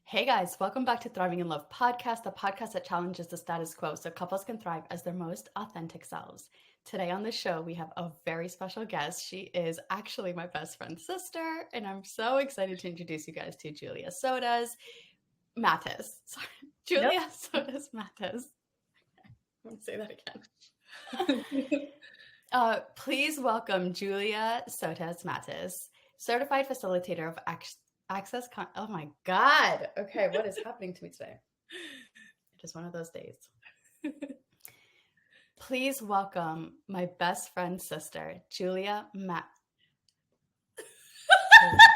Hey guys, welcome back to Thriving in Love podcast, the podcast that challenges the status quo so couples can thrive as their most authentic selves. Today on the show, we have a very special guest. She is actually my best friend's sister, and I'm so excited to introduce you guys to Julia Sotas Matis. Sorry, Yep. Julia Sotas Matis. I'm going to say that again. Please welcome Julia Sotas Matis, certified facilitator of oh my God. Okay, what is happening to me today? Just one of those days. Please welcome my best friend's sister, Julia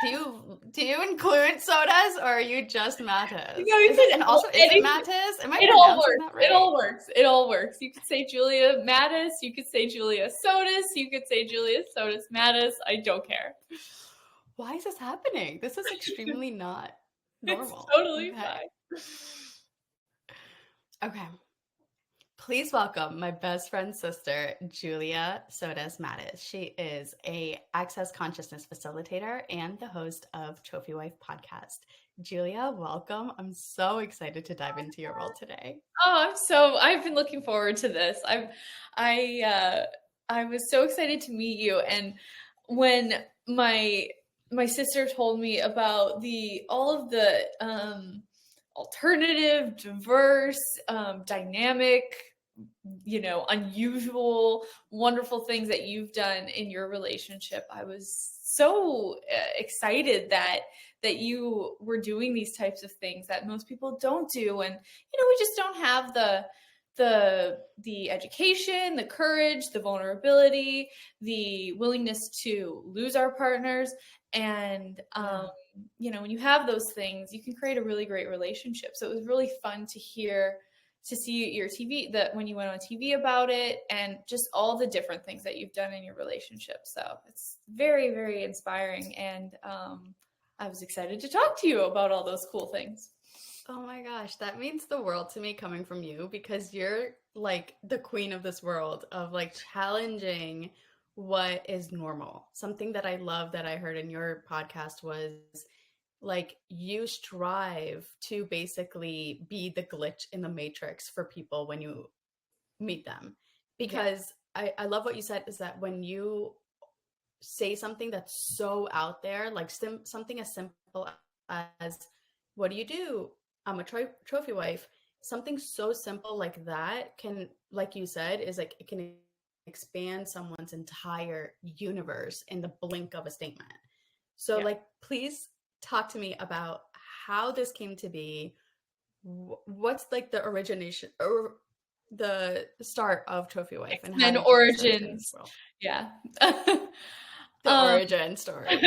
Do you include Sotas or are you just Matis? No, you can, and also, is it Matis? Am I it all pronouncing works. that right? It all works. It all works. You could say Julia Mattis. You could say Julia Sotas. You could say Julia Sotas Mattis. I don't care. Why is this happening? This is extremely not normal. It's totally fine. Okay. Please welcome my best friend's sister, Julia Sotas Mattis. She is a Access Consciousness facilitator and the host of Trophy Wife podcast. Julia, welcome. I'm so excited to dive into your world today. Oh, I've been looking forward to this. I was so excited to meet you. And when my sister told me about all of the alternative, diverse, dynamic, unusual, wonderful things that you've done in your relationship, I was so excited that you were doing these types of things that most people don't do. And, we just don't have the education, the courage, the vulnerability, the willingness to lose our partners. And, when you have those things, you can create a really great relationship. So it was really fun to see your TV, when you went on TV about it, and just all the different things that you've done in your relationship. So it's very, very inspiring. And I was excited to talk to you about all those cool things. Oh my gosh, that means the world to me coming from you, because you're like the queen of this world of like challenging what is normal. Something that I love that I heard in your podcast was like you strive to basically be the glitch in the matrix for people when you meet them. Because I love what you said is that when you say something that's so out there, like something as simple as, what do you do? I'm a trophy wife. Something so simple like that can, like you said, is like it can expand someone's entire universe in the blink of a statement. So like, please talk to me about how this came to be. What's like the origination or the start of Trophy Wife and origins. Yeah. The origin story.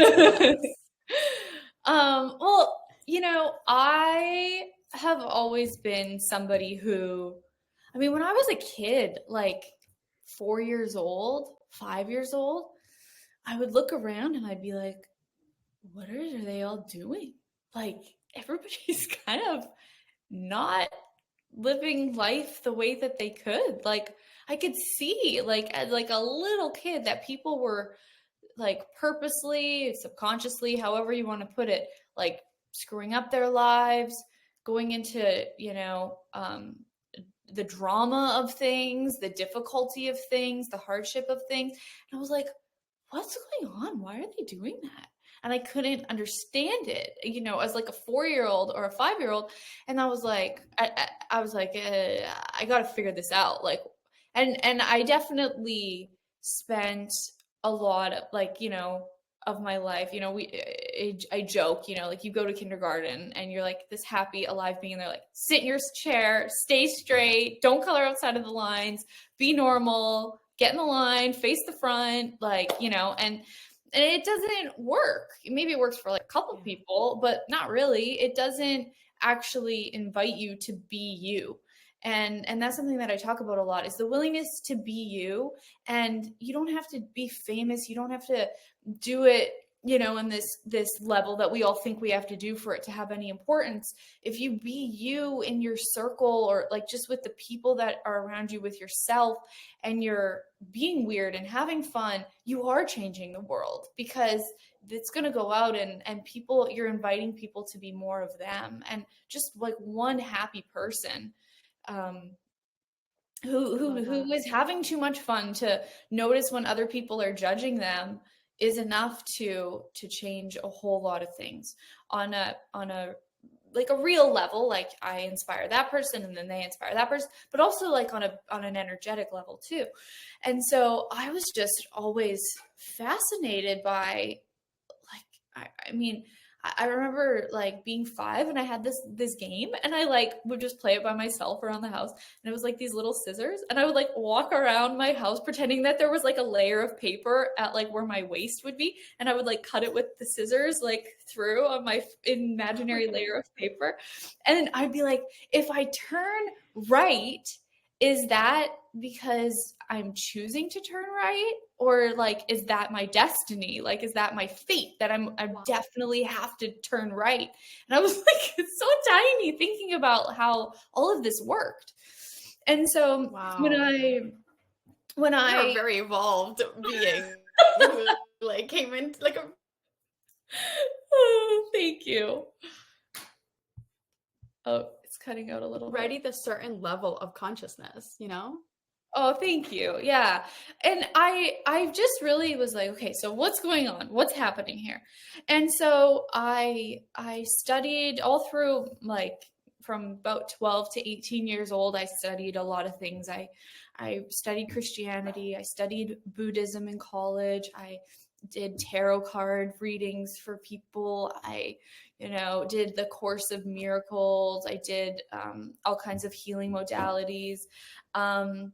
Well, I have always been somebody who, when I was a kid, like 4 years old, 5 years old, I would look around and I'd be like, what are they all doing? Like, everybody's kind of not living life the way that they could. Like, I could see, like, as like a little kid, that people were like purposely, subconsciously, however you want to put it, like screwing up their lives, going into, the drama of things, the difficulty of things, the hardship of things. And I was like, what's going on? Why are they doing that? And I couldn't understand it, as like a 4-year-old or a 5-year-old. And I was like, I got to figure this out. Like, and I definitely spent a lot of, like, of my life, I joke, like you go to kindergarten and you're like this happy, alive being, and they're like, sit in your chair, stay straight, don't color outside of the lines, be normal, get in the line, face the front, like, and it doesn't work. Maybe it works for like a couple people, but not really. It doesn't actually invite you to be you. And that's something that I talk about a lot, is the willingness to be you. And you don't have to be famous. You don't have to do it, in this level that we all think we have to do for it to have any importance. If you be you in your circle, or like just with the people that are around you, with yourself, and you're being weird and having fun, you are changing the world, because it's going to go out, and people, you're inviting people to be more of them, and just like one happy person, um, I love that. who is having too much fun to notice when other people are judging them is enough to change a whole lot of things on a like a real level. Like I inspire that person and then they inspire that person, but also like on an energetic level too. And so I was just always fascinated by, like, I mean, I remember like being 5 and I had this game, and I like would just play it by myself around the house, and it was like these little scissors, and I would like walk around my house pretending that there was like a layer of paper at like where my waist would be, and I would like cut it with the scissors like through on my Oh my imaginary layer goodness. of paper. And then I'd be like, if I turn right, is that because I'm choosing to turn right, or like is that my destiny, like is that my fate that I Wow. definitely have to turn right? And I was like, it's so tiny thinking about how all of this worked. And so Wow. when You're a I very evolved being who like came into like a oh, thank you. Oh, it's cutting out a little bit. ready the certain level of consciousness, you know? Oh, thank you. Yeah. And I just really was like, okay, so what's going on? What's happening here? And so I studied all through, like, from about 12 to 18 years old. I studied a lot of things. I studied Christianity, I studied Buddhism in college. I did tarot card readings for people. I, did the Course of Miracles. I did all kinds of healing modalities. Um,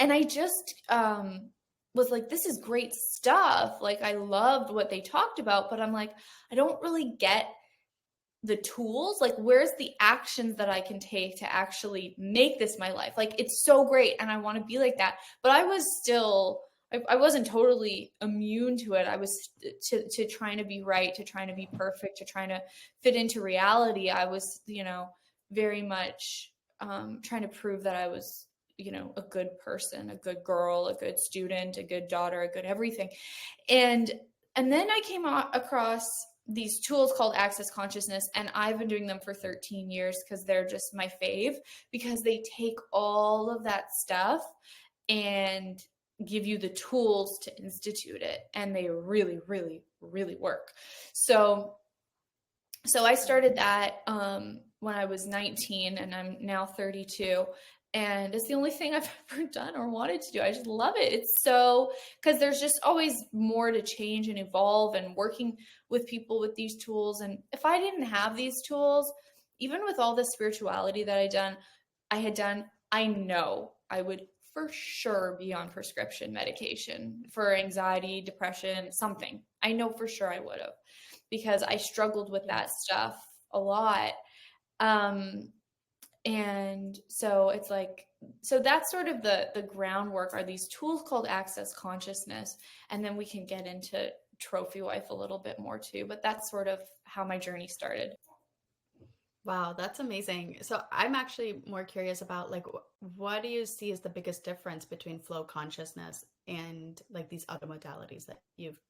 and I just was like, this is great stuff. Like, I loved what they talked about, but I'm like, I don't really get the tools. Like, where's the actions that I can take to actually make this my life? Like, it's so great and I want to be like that. But I was still, I wasn't totally immune to it. I was to trying to be right, to trying to be perfect, to trying to fit into reality. I was, very much trying to prove that I was, a good person, a good girl, a good student, a good daughter, a good everything. And and then I came across these tools called Access Consciousness, and I've been doing them for 13 years because they're just my fave, because they take all of that stuff and give you the tools to institute it, and they really, really, really work. So I started that when I was 19, and I'm now 32. And it's the only thing I've ever done or wanted to do. I just love it. It's so, because there's just always more to change and evolve, and working with people with these tools. And if I didn't have these tools, even with all the spirituality that I had done, I know I would for sure be on prescription medication for anxiety, depression, something. I know for sure I would have, because I struggled with Yeah. that stuff a lot. Um, and so it's like, so that's sort of the groundwork, are these tools called Access Consciousness. And then we can get into Trophy Wife a little bit more too. But that's sort of how my journey started. Wow, that's amazing. So I'm actually more curious about like what do you see as the biggest difference between flow consciousness and like these other modalities that you've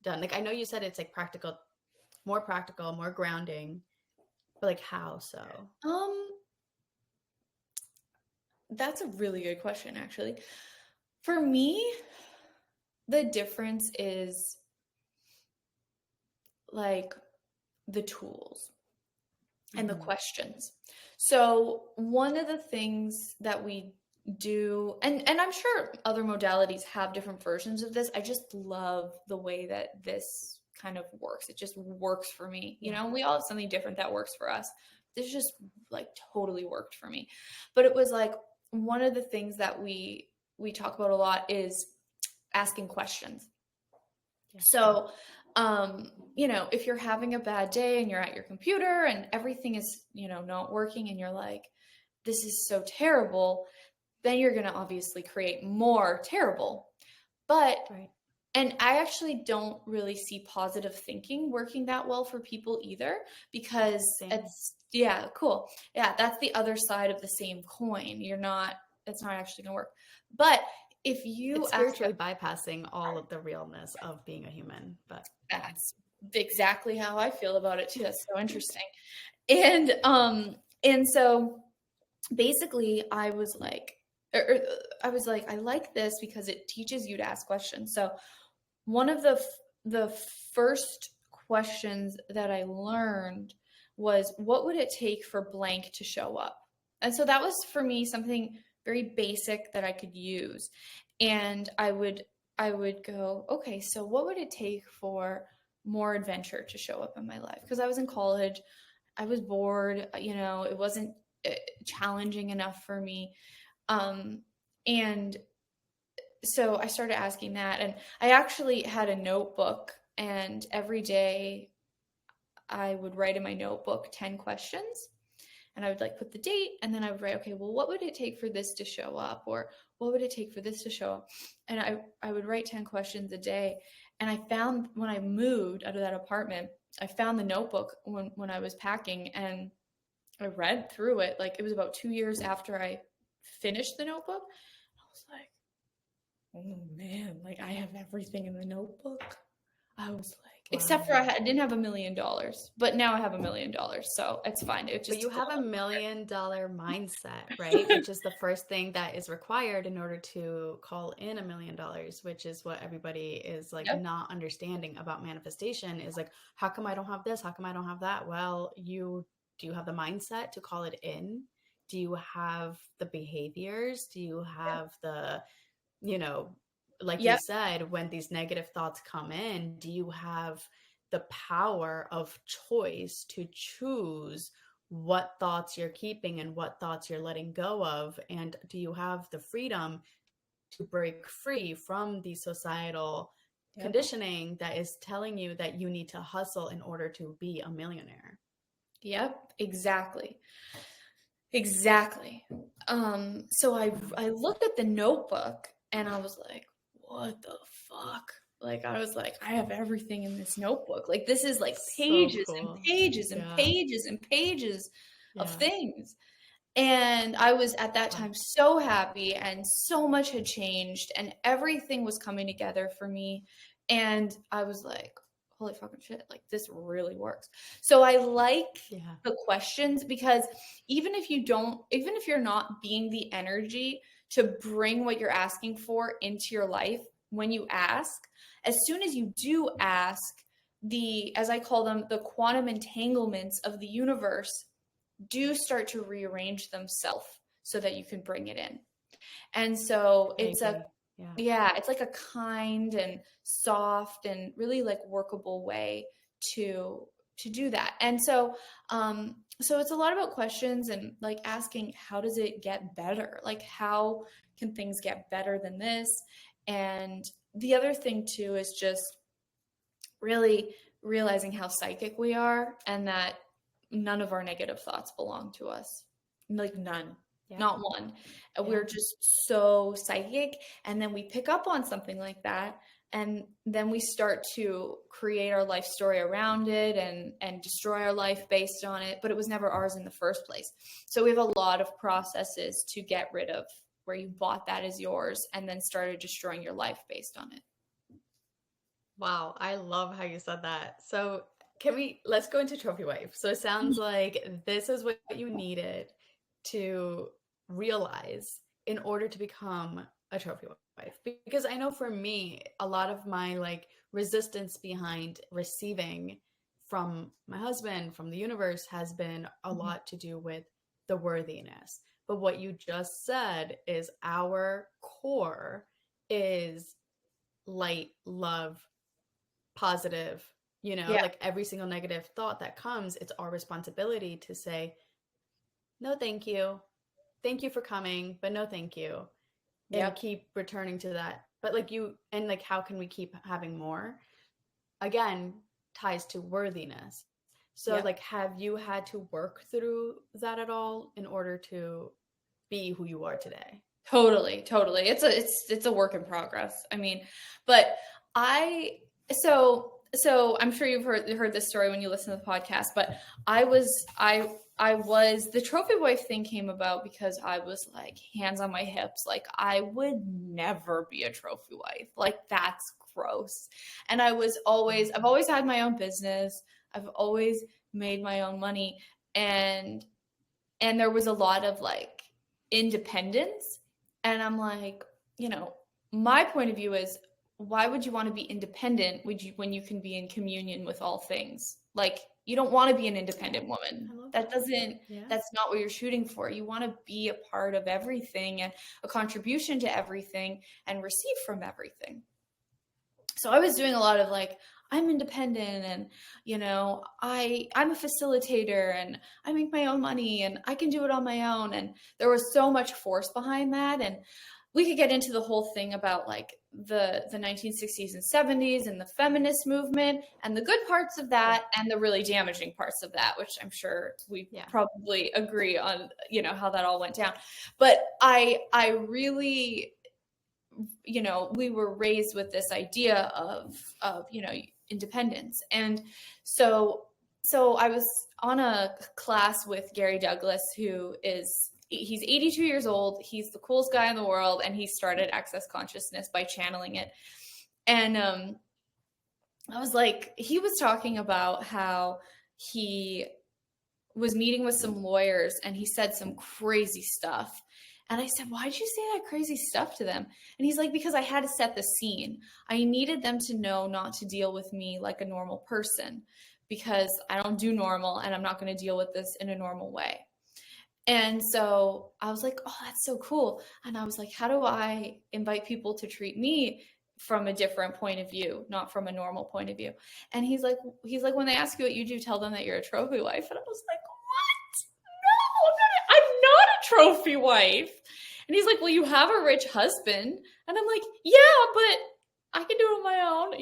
done? Like I know you said it's like practical, more grounding, but like how so? Um, that's a really good question, actually. For me, the difference is like the tools and the Hmm. questions. So one of the things that we do, and I'm sure other modalities have different versions of this. I just love the way that this kind of works. It just works for me. Yeah. We all have something different that works for us. This just like totally worked for me. But it was like one of the things that we talk about a lot is asking questions. Yeah. So, if you're having a bad day and you're at your computer and everything is, not working, and you're like, this is so terrible, then you're going to obviously create more terrible. But, Right. and I actually don't really see positive thinking working that well for people either, because Same. yeah, cool. Yeah, that's the other side of the same coin. It's not actually going to work. But if you It's ask, spiritually bypassing all of the realness of being a human, but that's exactly how I feel about it too. That's so interesting. And so basically I was like, I was like, I like this because it teaches you to ask questions. So one of the first questions that I learned was, what would it take for blank to show up? And so that was for me something very basic that I could use. And I would go, okay, so what would it take for more adventure to show up in my life? Because I was in college, I was bored, it wasn't challenging enough for me. Um, and so I started asking that, and I actually had a notebook, and every day I would write in my notebook 10 questions, and I would like put the date, and then I would write, okay, well, what would it take for this to show up? Or what would it take for this to show up? And I would write 10 questions a day. And I found when I moved out of that apartment, I found the notebook when I was packing, and I read through it. Like, it was about 2 years after I finished the notebook. I was like, oh man, like I have everything in the notebook. I was like, except for wow. I didn't have $1 million, but now I have $1 million, so it's fine. It But just you took a have a little $1 million mindset, right? Which is the first thing that is required in order to call in $1 million, which is what everybody is like Yep, not understanding about manifestation is like, how come I don't have this? How come I don't have that? Well, do you have the mindset to call it in? Do you have the behaviors? Do you have the, you know, like you yep, said, when these negative thoughts come in, do you have the power of choice to choose what thoughts you're keeping and what thoughts you're letting go of? And do you have the freedom to break free from the societal yep, conditioning that is telling you that you need to hustle in order to be a millionaire? yep, exactly. Exactly. So I looked at the notebook and I was like, what the fuck? Like I was like, I have everything in this notebook. Like this is like So pages and cool. pages and Yeah. pages and pages of Yeah. things. And I was at that Wow. time so happy, and so much had changed, and everything was coming together for me. And I was like, holy fucking shit, like this really works. So I like Yeah. the questions because even if you're not being the energy to bring what you're asking for into your life, when you ask, as soon as you do ask, as I call them, the quantum entanglements of the universe do start to rearrange themselves so that you can bring it in. And so I it's a agree. Yeah. yeah, it's like a kind and soft and really like workable way to do that. And so it's a lot about questions and like asking, how does it get better? Like how can things get better than this? And the other thing too is just really realizing how psychic we are, and that none of our negative thoughts belong to us. Like none, Yeah. not one. And Yeah. we're just so psychic. And then we pick up on something like that. And then we start to create our life story around it and destroy our life based on it. But it was never ours in the first place. So we have a lot of processes to get rid of where you bought that as yours and then started destroying your life based on it. Wow, I love how you said that. So, let's go into trophy wife. So it sounds like this is what you needed to realize in order to become a trophy wife. Because I know for me, a lot of my like resistance behind receiving from my husband, from the universe, has been a Mhm. lot to do with the worthiness. But what you just said is our core is light, love, positive, Yeah. like every single negative thought that comes, it's our responsibility to say, no, thank you. Thank you for coming, but no, thank you. And Yep. keep returning to that. But and like, how can we keep having more? Again, ties to worthiness. So, Yep. like, have you had to work through that at all in order to be who you are today? Totally, totally. It's a work in progress. I mean, but I so I'm sure you've heard this story when you listen to the podcast, but I the trophy wife thing came about because I was like hands on my hips. Like I would never be a trophy wife. Like that's gross. And I've always had my own business. I've always made my own money. And there was a lot of like independence. And I'm like, you know, my point of view is, why would you want to be independent when you can be in communion with all things? Like you don't want to be an independent woman. I love That that. doesn't Yeah. That's not what you're shooting for. You want to be a part of everything and a contribution to everything and receive from everything. So I was doing a lot of like, I'm independent, and I'm a facilitator, and I make my own money, and I can do it on my own. And there was so much force behind that. And we could get into the whole thing about like the 1960s and 70s and the feminist movement and the good parts of that and the really damaging parts of that, which I'm sure we probably agree on, how that all went down. But I really, we were raised with this idea of independence. And so I was on a class with Gary Douglas, he's 82 years old. He's the coolest guy in the world. And he started Access Consciousness by channeling it. And I was like, he was talking about how he was meeting with some lawyers and he said some crazy stuff. And I said, why'd you say that crazy stuff to them? And he's like, because I had to set the scene. I needed them to know not to deal with me like a normal person, because I don't do normal and I'm not going to deal with this in a normal way. And so I was like, oh, that's so cool. And I was like, how do I invite people to treat me from a different point of view, not from a normal point of view? And he's like, when they ask you what you do, tell them that you're a trophy wife. And I was like, I'm not a trophy wife. And he's like, well, you have a rich husband. And I'm like, yeah, but I can do it on my own,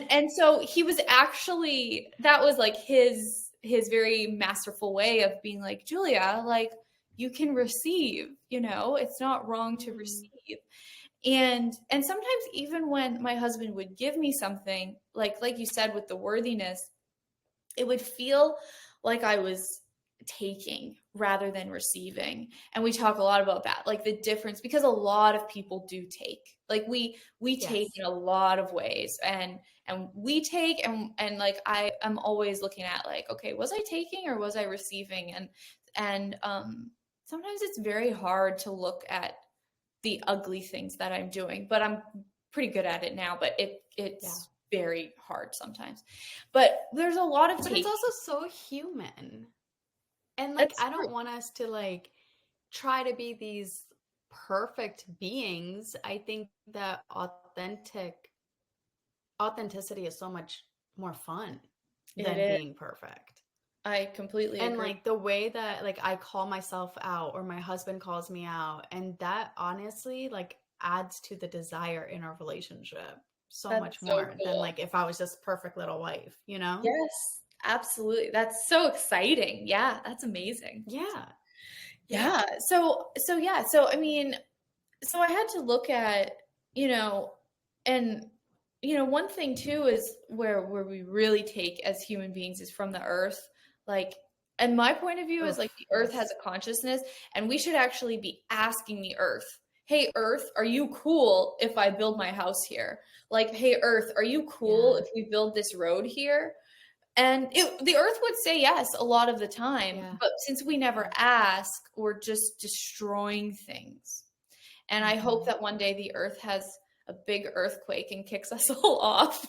And so he was actually, that was like his very masterful way of being like, Julia, like you can receive, it's not wrong to receive. And sometimes even when my husband would give me something, like you said, with the worthiness, it would feel like I was taking rather than receiving. And we talk a lot about that, like the difference, because a lot of people do take, like we take in a lot of ways, and we take, and like I'm always looking at like, okay, was I taking or was I receiving? And sometimes it's very hard to look at the ugly things that I'm doing, but I'm pretty good at it now, but it's very hard sometimes. But there's a lot of But it's also so human. And like, I don't want us to like try to be these perfect beings. I think that authenticity is so much more fun than being perfect. I completely agree. And like the way that like I call myself out or my husband calls me out, and that honestly like adds to the desire in our relationship so much more than like if I was just perfect little wife, Yes. Absolutely. That's so exciting. Yeah, that's amazing. Yeah. So I mean, so I had to look at, and one thing too is where we really take as human beings is from the earth. Like, and my point of view is like the earth has a consciousness, and we should actually be asking the earth, hey, earth, are you cool if I build my house here? Like, hey, earth, are you cool if we build this road here? And the earth would say yes a lot of the time, but since we never ask, we're just destroying things. And I hope that one day the earth has a big earthquake and kicks us all off.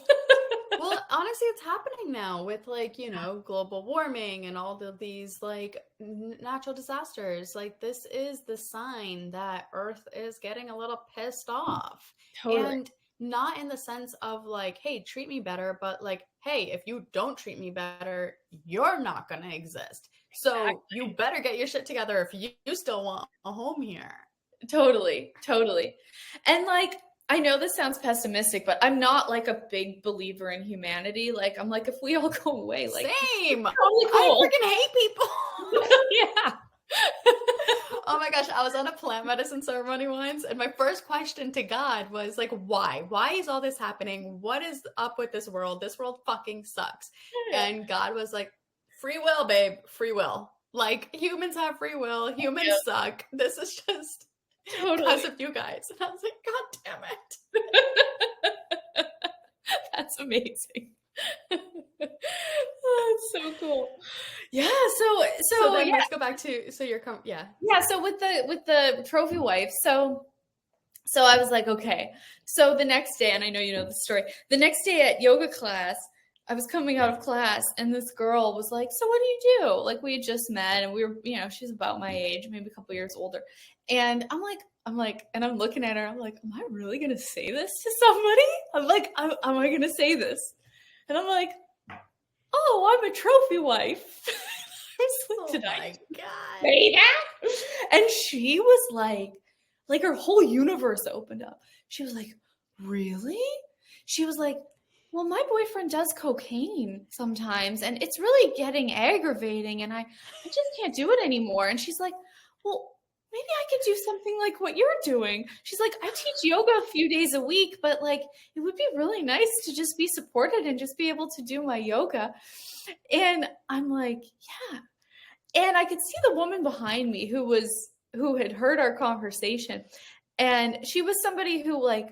Well, honestly, it's happening now with like, global warming and all of these like natural disasters. Like this is the sign that Earth is getting a little pissed off. Totally. And not in the sense of like, hey, treat me better, but like, hey, if you don't treat me better, you're not going to exist. So you better get your shit together if you still want a home here. Totally. And like, I know this sounds pessimistic, but I'm not like a big believer in humanity. Like, I'm like, if we all go away, like, same. Totally cool. I freaking hate people. Yeah. Oh my gosh, I was on a plant medicine ceremony once, and my first question to God was like, why? Why is all this happening? What is up with this world? This world fucking sucks. And God was like, free will, babe. Free will. Like humans have free will. Humans Yeah, suck. This is just because totally. of you guys. And I was like, God damn it. That's amazing. Oh, it's so cool. Yeah, so So so then yeah, let's go back to so you're yeah. yeah, so with the trophy wife, so I was like, okay. So the next day, and I know you know the story, the next day at yoga class, I was coming out of class and this girl was like, so what do you do? Like we had just met and we were, you know, she's about my age, maybe a couple years older. And and I'm looking at her, I'm like, am I really gonna say this to somebody? I'm like, am I gonna say this? And I'm like, oh, I'm a trophy wife. I was like, Oh did I my God. say that? And she was like her whole universe opened up. She was like, really? She was like, well, my boyfriend does cocaine sometimes and it's really getting aggravating and I just can't do it anymore. And she's like, well, maybe I could do something like what you're doing. She's like, I teach yoga a few days a week, but like it would be really nice to just be supported and just be able to do my yoga. And I'm like, yeah, and I could see the woman behind me who had heard our conversation. And she was somebody who like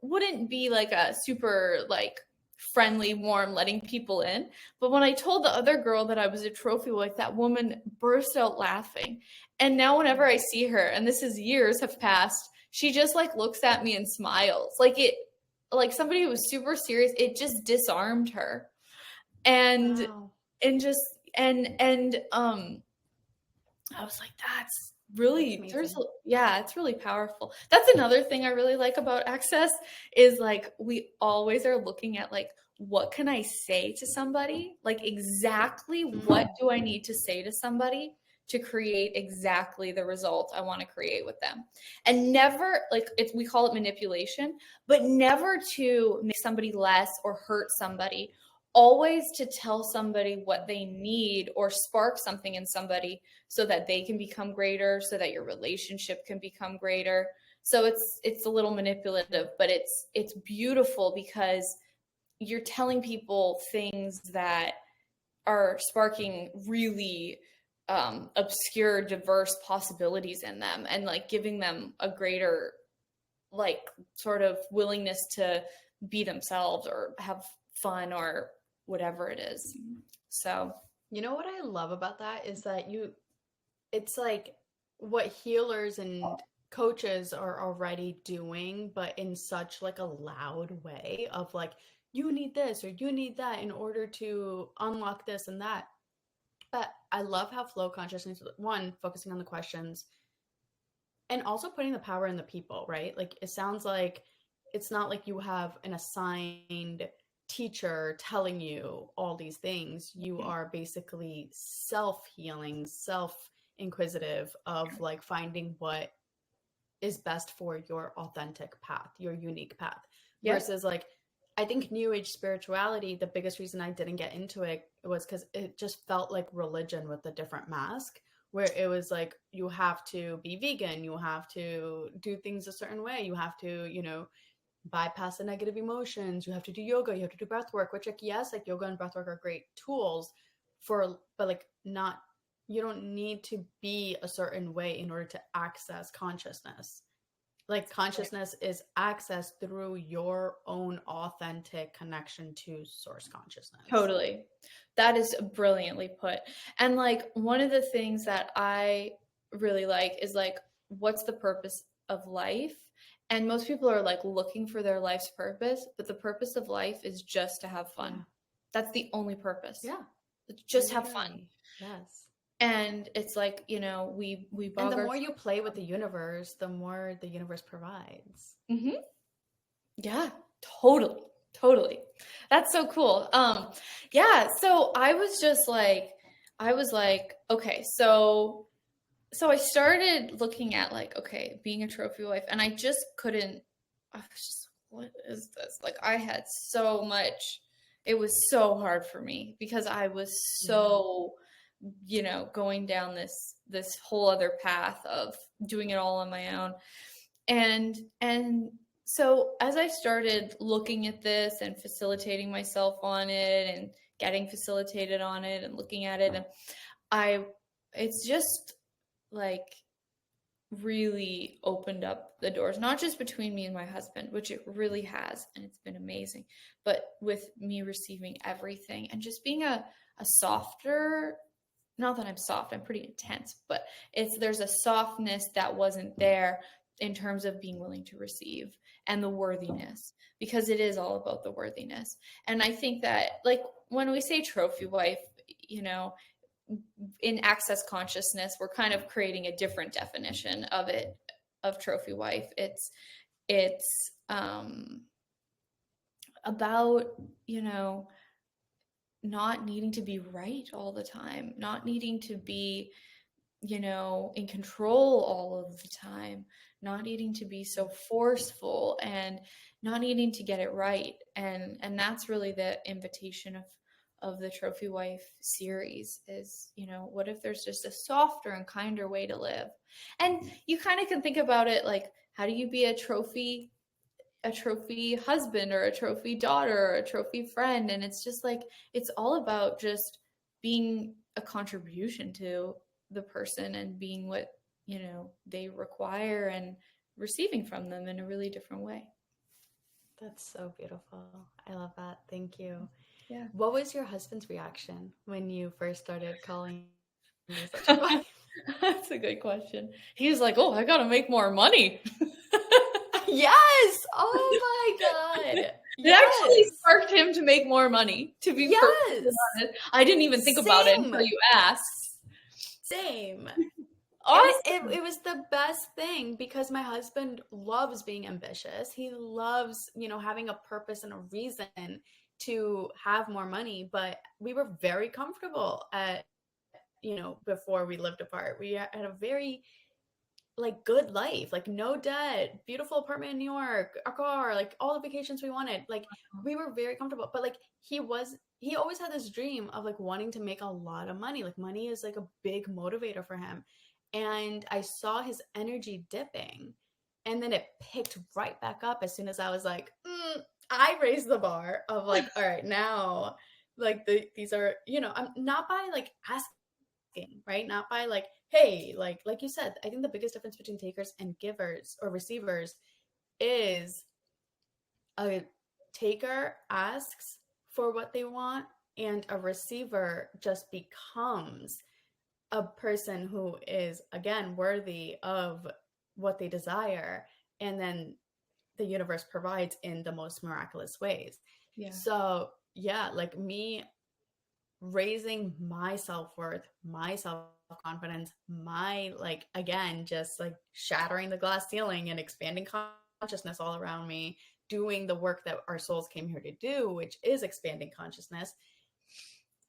wouldn't be like a super like friendly, warm, letting people in. But when I told the other girl that I was a trophy wife, that woman burst out laughing. And now whenever I see her, and this is years have passed, she just like looks at me and smiles. Like somebody who was super serious, it just disarmed her. And Wow. and just and I was like, that's That's really amazing. yeah, it's really powerful. That's another thing I really like about access is like we always are looking at like what can I say to somebody? Like exactly what Mm. do I need to say to somebody to create exactly the result I want to create with them. And never like it's we call it manipulation, but never to make somebody less or hurt somebody. Always to tell somebody what they need or spark something in somebody so that they can become greater, so that your relationship can become greater. So it's a little manipulative, but it's beautiful because you're telling people things that are sparking really obscure, diverse possibilities in them, and like giving them a greater like sort of willingness to be themselves or have fun or whatever it is. So You know what I love about that is that it's like what healers and coaches are already doing, but in such like a loud way of like, you need this or you need that in order to unlock this and that. But I love how flow consciousness, one, focusing on the questions and also putting the power in the people, right? Like it sounds like it's not like you have an assigned teacher telling you all these things. You are basically self healing, self inquisitive of like finding what is best for your authentic path, your unique path. yep. Versus like, I think New Age spirituality, the biggest reason I didn't get into it was because it just felt like religion with a different mask, where it was like, you have to be vegan, you have to do things a certain way, you have to, bypass the negative emotions, you have to do yoga, you have to do breath work, which, like, yes, like yoga and breath work are great tools but like, not, you don't need to be a certain way in order to access consciousness. Like consciousness is accessed through your own authentic connection to source consciousness. Totally. That is brilliantly put. And like one of the things that I really like is like, what's the purpose of life? And most people are like looking for their life's purpose, but the purpose of life is just to have Yeah. fun. That's the only purpose. Yeah. Just have fun. Literally. Yes. And it's like, you know, we And bog the our more you play with the universe, the more the universe provides. hmm Yeah, totally. Totally. That's so cool. Yeah, so I was like, okay, so I started looking at like, okay, being a trophy wife, and I just couldn't I was just what is this? Like I had so much it was so hard for me because I was Yeah. so, you know, going down this whole other path of doing it all on my own. And so as I started looking at this and facilitating myself on it and getting facilitated on it and looking at it. And I, it's just like really opened up the doors, not just between me and my husband, which it really has, and it's been amazing, but with me receiving everything and just being a softer, not that I'm soft, I'm pretty intense, but there's a softness that wasn't there in terms of being willing to receive and the worthiness, because it is all about the worthiness. And I think that, like, when we say trophy wife, you know, in access consciousness, we're kind of creating a different definition of it, of trophy wife. It's about, you know, not needing to be right all the time, not needing to be, you know, in control all of the time, not needing to be so forceful, and not needing to get it right. And that's really the invitation of the Trophy Wife series is, you know, what if there's just a softer and kinder way to live? And you kind of can think about it like, how do you be a trophy husband or a trophy daughter or a trophy friend? And it's just like, it's all about just being a contribution to the person and being what, you know, they require, and receiving from them in a really different way. That's so beautiful. I love that. Thank you. Yeah. What was your husband's reaction when you first started calling you such a wife? That's a good question. He was like, "Oh, I gotta make more money." Yes! Oh my God. It actually Yes. sparked him to make more money, to be perfectly Yes. honest. I didn't even think about it Same. until you asked. Same. And Awesome. it was the best thing because my husband loves being ambitious. He loves, you know, having a purpose and a reason to have more money, but we were very comfortable at, you know, before we lived apart. We had a very like good life, like no debt, beautiful apartment in New York, a car, like all the vacations we wanted. Like we were very comfortable. But like he always had this dream of like wanting to make a lot of money. Like money is like a big motivator for him. And I saw his energy dipping. And then it picked right back up as soon as I was like, I raised the bar of like, all right, now like these are, you know, I'm not by like asking, right? Not by like, hey, like you said, I think the biggest difference between takers and givers or receivers is a taker asks for what they want and a receiver just becomes a person who is again worthy of what they desire, and then the universe provides in the most miraculous ways. Yeah. So yeah, like me raising my self-worth, my self-confidence, my like again just like shattering the glass ceiling and expanding consciousness all around me, doing the work that our souls came here to do, which is expanding consciousness,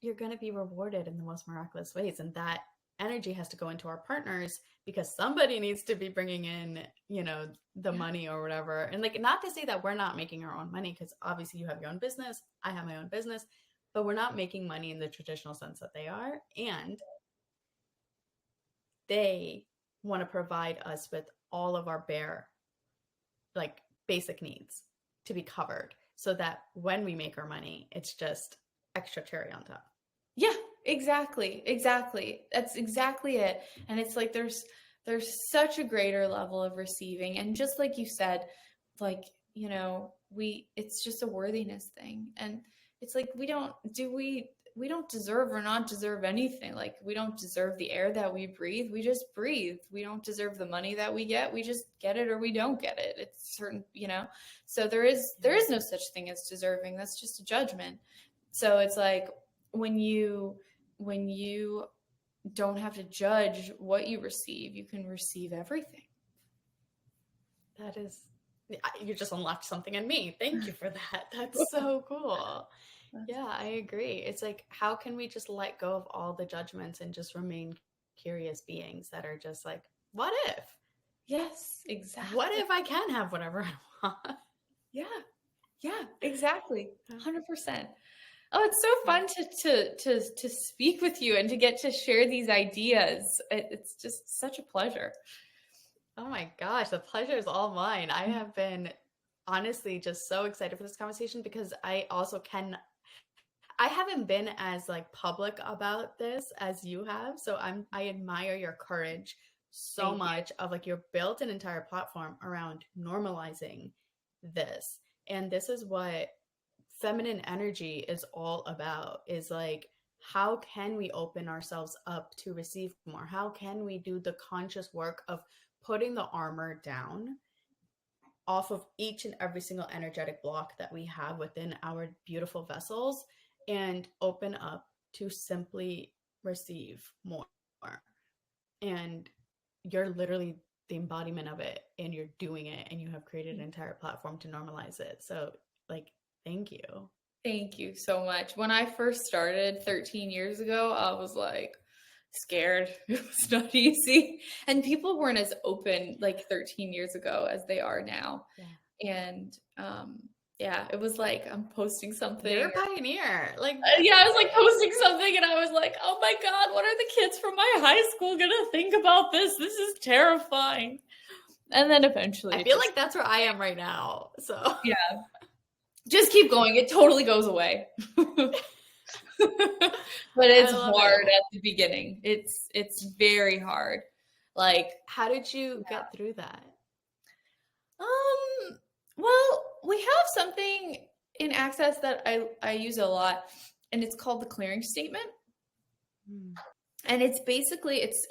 you're going to be rewarded in the most miraculous ways. And that energy has to go into our partners because somebody needs to be bringing in, you know, the Yeah. money or whatever. And like, not to say that we're not making our own money, because obviously you have your own business, I have my own business, but we're not making money in the traditional sense that they are. And they want to provide us with all of our bare, like basic needs to be covered so that when we make our money, it's just extra cherry on top. Yeah, exactly. Exactly. That's exactly it. And it's like there's such a greater level of receiving. And just like you said, like, you know, it's just a worthiness thing. And it's like we don't deserve or not deserve anything. Like we don't deserve the air that we breathe. We just breathe. We don't deserve the money that we get. We just get it or we don't get it. It's certain, you know. So there is no such thing as deserving. That's just a judgment. So it's like when you don't have to judge what you receive, you can receive everything. That is, you just unlocked something in me. Thank you for that. That's so cool. Yeah, I agree. It's like, how can we just let go of all the judgments and just remain curious beings that are just like, what if? Yes, What exactly. if I can have whatever I want? Yeah. Yeah, exactly. Yeah. 100%. Oh, it's so fun to speak with you and to get to share these ideas. It's just such a pleasure. Oh my gosh, the pleasure is all mine. I have been honestly just so excited for this conversation because I haven't been as like public about this as you have, so I admire your courage so Thank you. much of like you've built an entire platform around normalizing this. And this is what feminine energy is all about, is like how can we open ourselves up to receive more? How can we do the conscious work of putting the armor down off of each and every single energetic block that we have within our beautiful vessels and open up to simply receive more. And you're literally the embodiment of it, and you're doing it, and you have created an entire platform to normalize it. So, like, thank you. Thank you so much. When I first started 13 years ago, I was like scared. It was not easy. And people weren't as open like 13 years ago as they are now. Yeah. And yeah, it was like I'm posting You're something. a pioneer. Like, Yeah, I was like posting something and I was like, oh my God, what are the kids from my high school gonna think about this? This is terrifying. And then eventually I it feel just, like that's where I am right now. So, yeah, just keep going. It totally goes away. But I it's love it. hard at the beginning. It's very hard. Like, How did you get through that? well, we have something in Access that I use a lot, and it's called the clearing statement. Hmm. And it's basically it's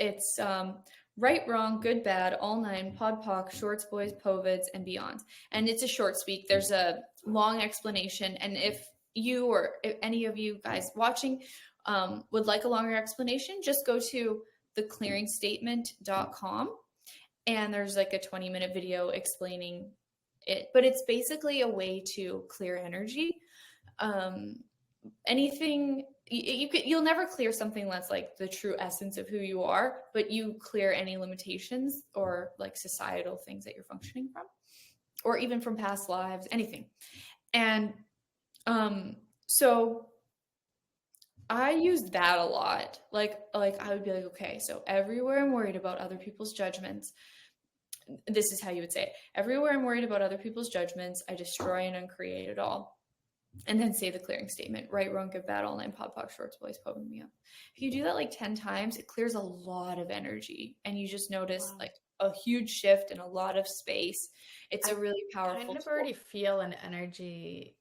right, wrong, good, bad, all nine, pod, poc, shorts, boys, povids, and beyond. And it's a short speak. There's a long explanation, and if you or if any of you guys watching would like a longer explanation, just go to theclearingstatement.com, and there's like a 20-minute video explaining it. But it's basically a way to clear energy. Anything you'll never clear something that's like the true essence of who you are, but you clear any limitations or like societal things that you're functioning from, or even from past lives, anything. And so I use that a lot. Like I would be like, okay, so everywhere I'm worried about other people's judgments, this is how you would say it. Everywhere I'm worried about other people's judgments, I destroy and uncreate it all. And then say the clearing statement: right, wrong, good, bad, all nine, pod, poc, shorts, boys, pub, me up. If you do that like 10 times, it clears a lot of energy, and you just notice like a huge shift in a lot of space. It's a really powerful kind of tool. already feel an energy.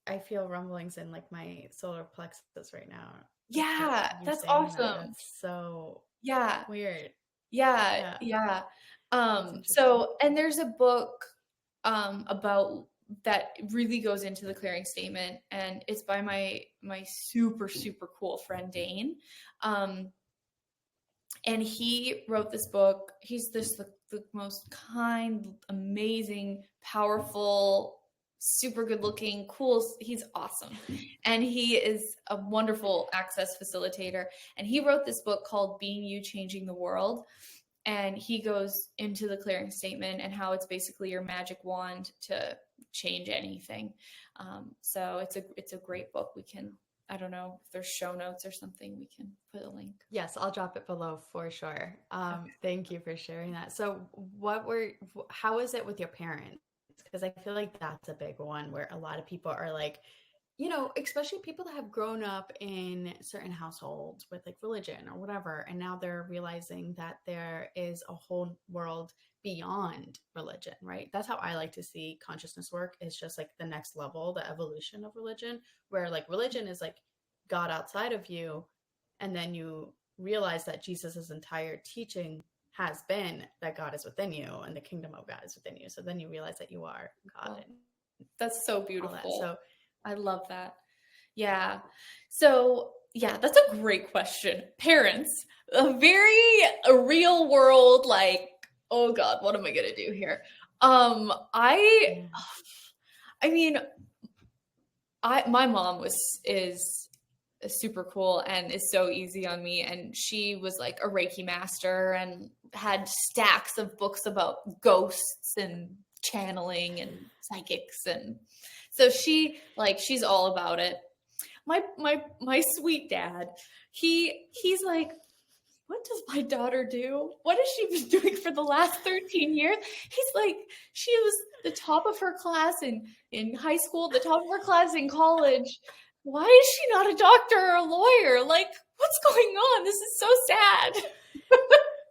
I feel rumblings in like my solar plexus right now. Yeah, You that's saying awesome. that's so Yeah. weird. Yeah. That's So, and there's a book about that really goes into the clearing statement, and it's by my super cool friend Dane. And he wrote this book. He's the most kind, amazing, powerful, super good looking, cool. He's awesome. And he is a wonderful access facilitator. And he wrote this book called Being You, Changing the World. And he goes into the clearing statement and how it's basically your magic wand to change anything. So it's a great book. We can, I don't know if there's show notes or something, we can put a link. Yes, I'll drop it below for sure. Thank you for sharing that. So how is it with your parents? Because I feel like that's a big one where a lot of people are like, you know, especially people that have grown up in certain households with like religion or whatever, and now they're realizing that there is a whole world beyond religion, right? That's how I like to see consciousness work, is just like the next level, the evolution of religion, where like religion is like God outside of you, and then you realize that Jesus's entire teaching has been that God is within you and the kingdom of God is within you. So then you realize that you are God. That's so beautiful. So I love that. Yeah. So yeah, that's a great question. Parents, a real world, like, oh God, what am I gonna do here? I mean, my mom is super cool and is so easy on me, and she was like a Reiki master and had stacks of books about ghosts and channeling and psychics, and so she's all about it. My sweet dad, he's like, what does my daughter do? What has she been doing for the last 13 years? He's like, she was the top of her class in high school, the top of her class in college. why is she not a doctor or a lawyer? Like, what's going on? This is so sad.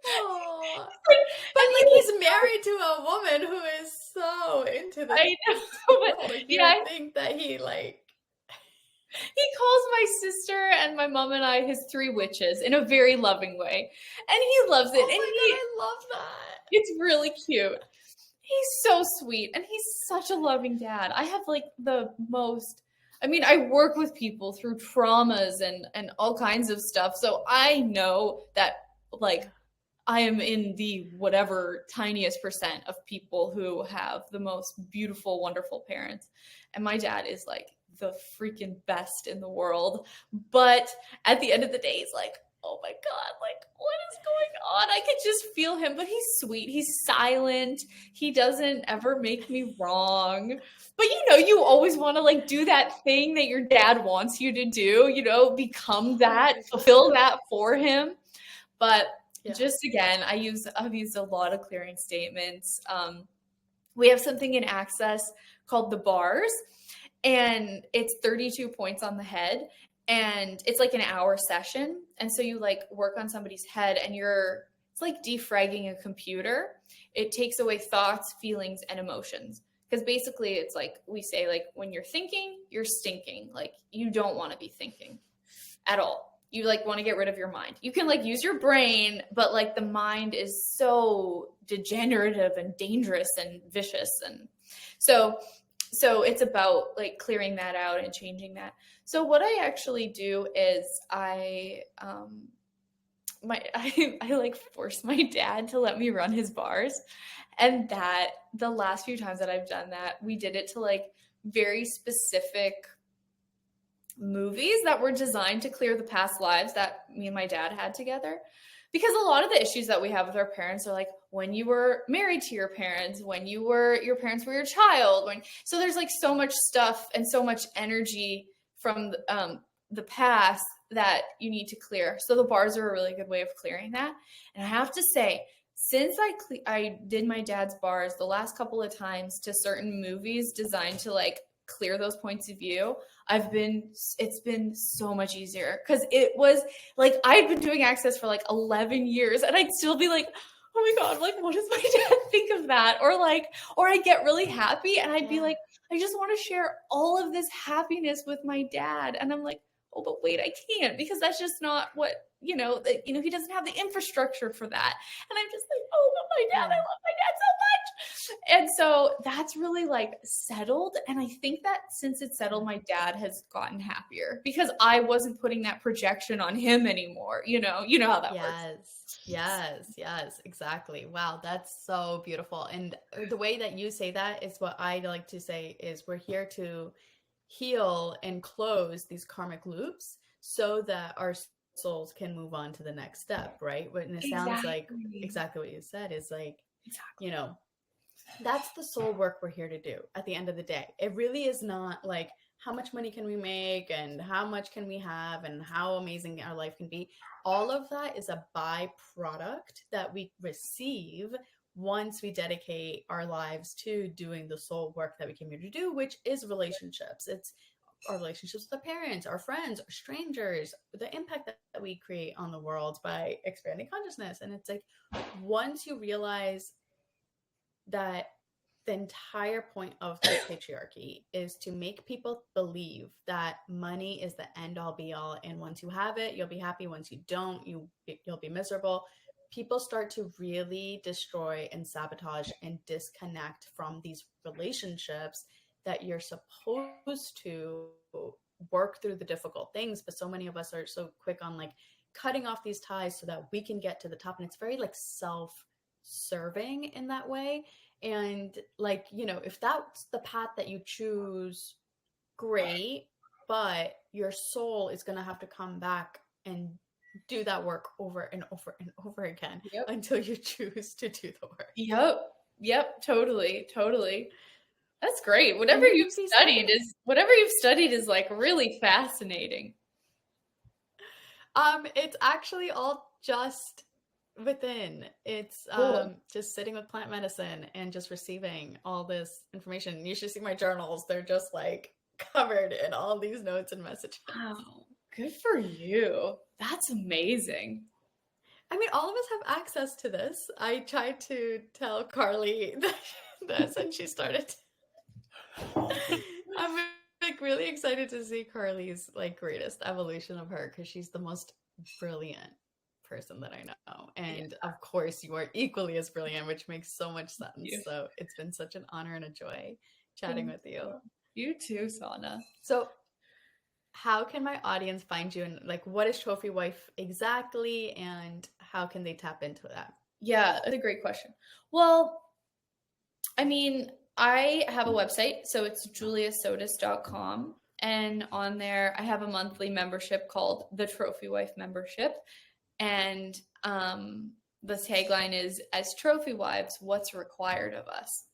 Oh, but And like he he's married to a woman who is so into this I know, but world. Like you yeah, would think that he like. he calls my sister and my mom and I his three witches in a very loving way. And he loves it. Oh And my god, I love that. it's really cute. He's so sweet and he's such a loving dad. I have like the most I mean, I work with people through traumas and all kinds of stuff. So I know that like I am in the whatever tiniest percent of people who have the most beautiful, wonderful parents. And my dad is like the freaking best in the world. But at the end of the day, he's like, oh my God, like, what is going on? I could just feel him, but he's sweet. He's silent. He doesn't ever make me wrong. But you always want to like do that thing that your dad wants you to do, become Oh that, my fulfill god. that for him. But Yeah. just again, I've used a lot of clearing statements. We have something in Access called the bars, and it's 32 points on the head, and it's like an hour session. And so you like work on somebody's head, and it's like defragging a computer. It takes away thoughts, feelings, and emotions. Because basically, it's like we say, like when you're thinking, you're stinking. Like you don't want to be thinking at all. You like want to get rid of your mind. You can like use your brain, but like the mind is so degenerative and dangerous and vicious. And so it's about like clearing that out and changing that. So what I actually do is I like force my dad to let me run his bars. And that the last few times that I've done that, we did it to like very specific movies that were designed to clear the past lives that me and my dad had together. Because a lot of the issues that we have with our parents are like when you were married to your parents, when your parents were your child, so there's like so much stuff and so much energy from the past that you need to clear. So the bars are a really good way of clearing that. And I have to say, since I did my dad's bars the last couple of times to certain movies designed to like clear those points of view, it's been so much easier because it was like I'd been doing Access for like 11 years and I'd still be like, oh my God, like what does my dad think of that? Or I'd get really happy and I'd be Yeah. like, I just want to share all of this happiness with my dad. And I'm like, oh, but wait, I can't because that's just not what, he doesn't have the infrastructure for that. And I'm just like, oh, but my dad, I Yeah. love my dad so much. And so that's really like settled. And I think that since it's settled, my dad has gotten happier because I wasn't putting that projection on him anymore. You know how that works. Yes, exactly. Wow, that's so beautiful. And the way that you say that is what I like to say is we're here to heal and close these karmic loops so that our souls can move on to the next step, right? And it sounds like Exactly. exactly what you said is like, Exactly. you know, that's the soul work we're here to do at the end of the day. It really is not like how much money can we make and how much can we have and how amazing our life can be. All of that is a byproduct that we receive once we dedicate our lives to doing the soul work that we came here to do, which is relationships. It's our relationships with our parents, our friends, our strangers, the impact that we create on the world by expanding consciousness. And it's like once you realize that the entire point of the patriarchy is to make people believe that money is the end all be all, and once you have it you'll be happy, once you don't you'll be miserable. People start to really destroy and sabotage and disconnect from these relationships that you're supposed to work through the difficult things, but so many of us are so quick on like cutting off these ties so that we can get to the top, and it's very like self serving in that way. And like, if that's the path that you choose, great, but your soul is going to have to come back and do that work over and over and over again Yep. until you choose to do the work. Yep. Yep. Totally. Totally. That's great. And you would be Whatever you've studied is like really fascinating. it's actually all just within. It's Cool. just sitting with plant medicine and just receiving all this information. You should see my journals. They're just like covered in all these notes and messages. Wow. Good for you. That's amazing. I mean, all of us have access to this. I tried to tell Carly this, and she started. I'm like really excited to see Carly's like greatest evolution of her because she's the most brilliant person that I know. And of course, you are equally as brilliant, which makes so much sense. So it's been such an honor and a joy chatting with you. You too, Sana. So how can my audience find you, and like what is Trophy Wife exactly, and how can they tap into that? Yeah, that's a great question. Well, I mean, I have a website, so it's juliasotas.com. And on there, I have a monthly membership called the Trophy Wife membership. And the tagline is, as trophy wives, what's required of us?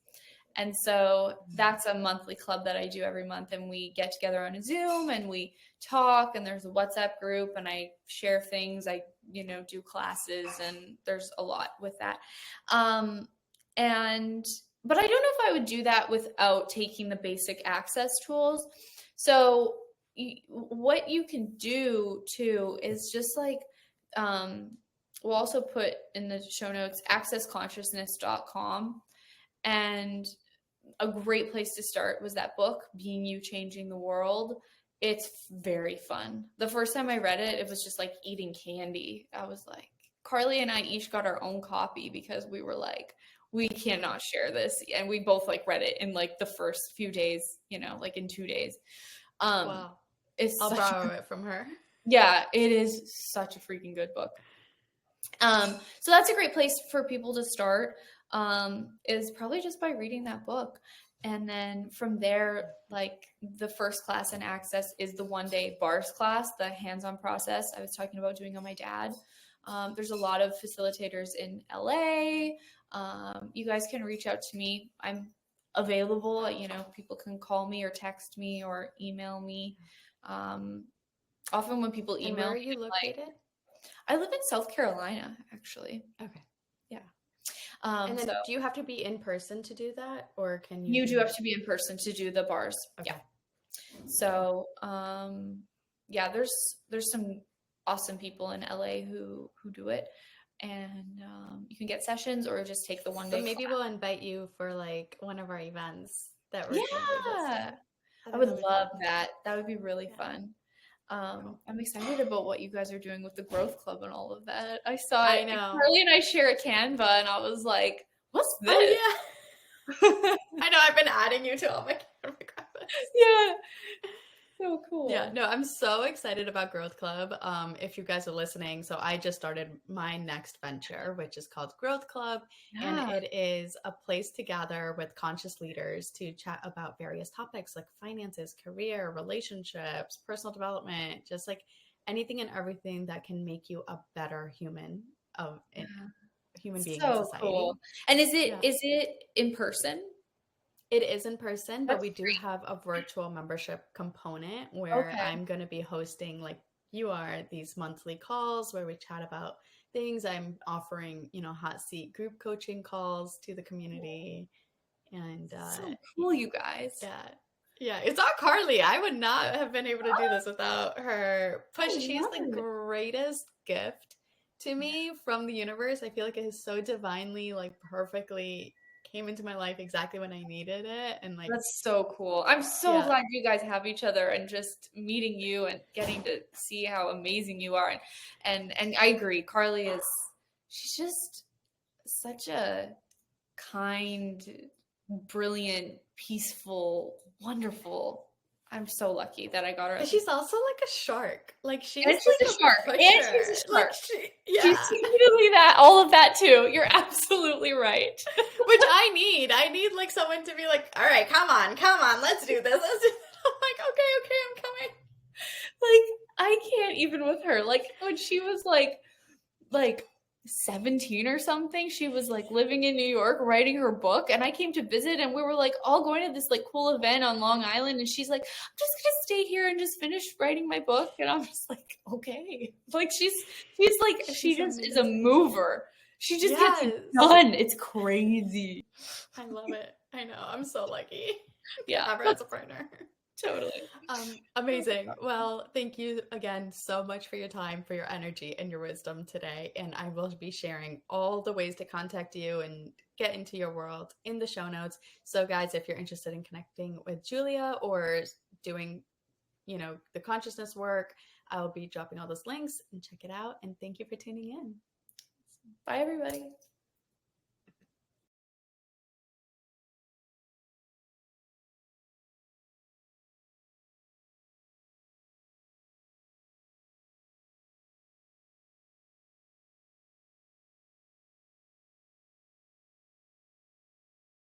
And so that's a monthly club that I do every month. And we get together on a Zoom and we talk, and there's a WhatsApp group, and I share things. I, do classes, and there's a lot with that. But I don't know if I would do that without taking the basic access tools. So what you can do too is just like, we'll also put in the show notes accessconsciousness.com. And a great place to start was that book, Being You, Changing the World. It's very fun. The first time I read it, it was just like eating candy. I was like, Carly and I each got our own copy because we were like, we cannot share this. And we both like read it in like the first few days, like in 2 days. Wow. I'll borrow it from her. Yeah, it is such a freaking good book. So that's a great place for people to start, is probably just by reading that book. And then from there, like the first class in Access is the 1-day bars class, the hands-on process I was talking about doing on my dad. There's a lot of facilitators in LA. You guys can reach out to me. I'm available. People can call me or text me or email me. Often when people email, and where are you located? I live in South Carolina, actually. Okay. Yeah. And then do you have to be in person to do that, or can you? You do have to be in person to do the bars. Okay. Yeah. So, there's some awesome people in LA who do it, and you can get sessions or just take the 1-day. So maybe we'll invite you for like one of our events that we're. Yeah, I would love that. That would be really fun. I'm excited about what you guys are doing with the Growth Club and all of that. I saw it. I know. Carly and I share a Canva, and I was like, "What's this?" Oh, yeah. I know. I've been adding you to all my Canva graphics. Yeah. So cool. Yeah, no, I'm so excited about Growth Club. If you guys are listening, so I just started my next venture, which is called Growth Club. Yeah. And it is a place to gather with conscious leaders to chat about various topics like finances, career, relationships, personal development, just like anything and everything that can make you a better human human being in society. Cool. And is it in person? It is in person, but we do have a virtual membership component where I'm going to be hosting, like you are, these monthly calls where we chat about things. I'm offering, hot seat group coaching calls to the community. And so cool, you guys. Yeah. Yeah. It's all Carly. I would not have been able to do this without her push. She's the greatest gift to me from the universe. I feel like it is so divinely, like perfectly came into my life exactly when I needed it. And like, that's so cool. I'm so glad you guys have each other, and just meeting you and getting to see how amazing you are. And I agree. Carly she's just such a kind, brilliant, peaceful, wonderful. I'm so lucky that I got her. But she's also like a shark. Like she's a shark. And she's a shark. Like she's totally all of that too. You're absolutely right. Which I need. I need like someone to be like, all right, come on, let's do this. I'm like, okay, I'm coming. Like, I can't even with her. Like when she was like 17 or something, she was like living in New York writing her book, and I came to visit, and we were like all going to this like cool event on Long Island, and she's like, I'm just gonna stay here and just finish writing my book. And I'm just like, okay. Like she just is a mover. She just gets it done. It's crazy. I love it. I know. I'm so lucky. Yeah. Have her as a partner. Totally. Amazing. Well, thank you again so much for your time, for your energy, and your wisdom today. And I will be sharing all the ways to contact you and get into your world in the show notes. So, guys, if you're interested in connecting with Julia or doing, the consciousness work, I will be dropping all those links and check it out. And thank you for tuning in. Bye, everybody.